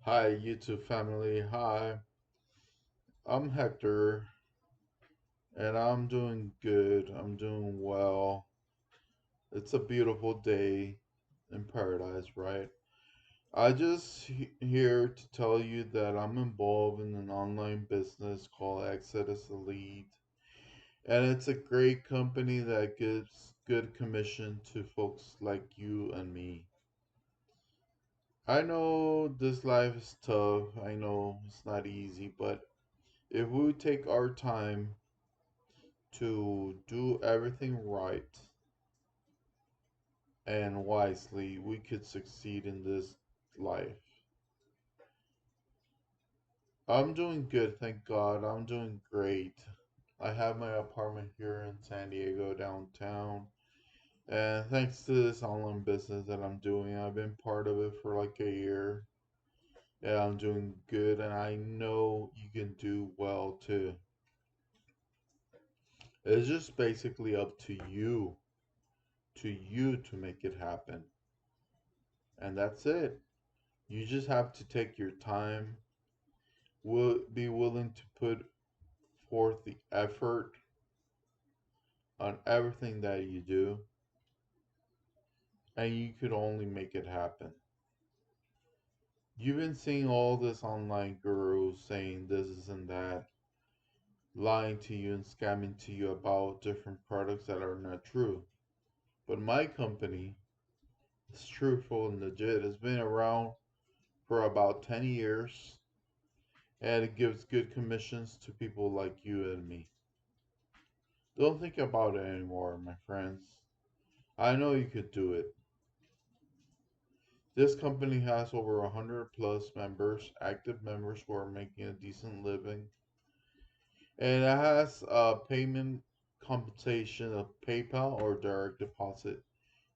Hi, YouTube family. Hi, I'm Hector, and I'm doing good. I'm doing well. It's a beautiful day in paradise, right? I just here to tell you that I'm involved in an online business called Exodus Elite, and it's a great company that gives good commission to folks like you and me. I know this life is tough. I know it's not easy, but if we take our time to do everything right and wisely, we could succeed in this life. I'm doing good, thank God. I'm doing great. I have my apartment here in San Diego downtown. And thanks to this online business that I'm doing, I've been part of it for like a year. Yeah, I'm doing good, and I know you can do well too. It's just basically up to make it happen. And that's it. You just have to take your time, will be willing to put forth the effort on everything that you do, and you could only make it happen. You've been seeing all this online gurus saying this and that, lying to you and scamming to you about different products that are not true. But my company is truthful and legit. It's been around for about 10 years, and it gives good commissions to people like you and me. Don't think about it anymore, my friends. I know you could do it. This company has over 100 plus members, active members who are making a decent living. And it has a payment compensation of PayPal or direct deposit.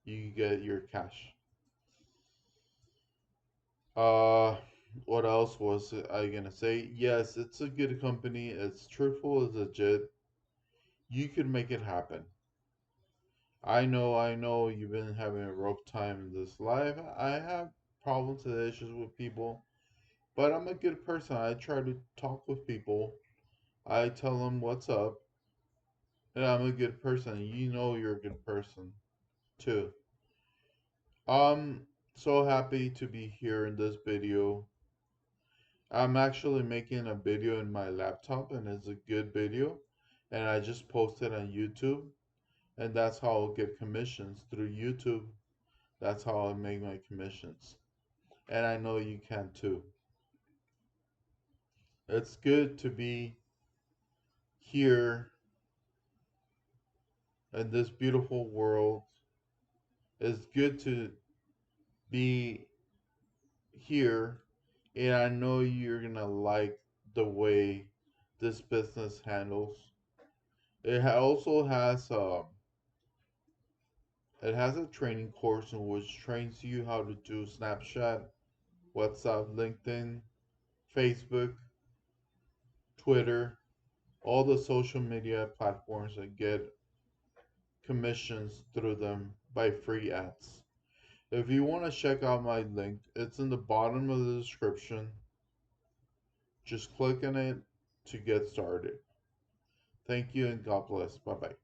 You get your cash. Uh, what else was I gonna say? Yes, it's a good company. It's truthful, it's legit. You could make it happen. I know you've been having a rough time in this life. I have problems and issues with people, but I'm a good person. I try to talk with people. I tell them what's up, and I'm a good person. You know you're a good person too. I'm so happy to be here in this video. I'm actually making a video in my laptop, and it's a good video, and I just posted on YouTube, and that's how I'll get commissions through YouTube. That's how I make my commissions. And I know you can too. It's good to be here in this beautiful world. It's good to be here, and I know you're gonna like the way this business handles. Also has it has a training course in which trains you how to do Snapchat, WhatsApp, LinkedIn, Facebook, Twitter, all the social media platforms that get commissions through them by free ads. If you want to check out my link, it's in the bottom of the description. Just click on it to get started. Thank you and God bless. Bye bye.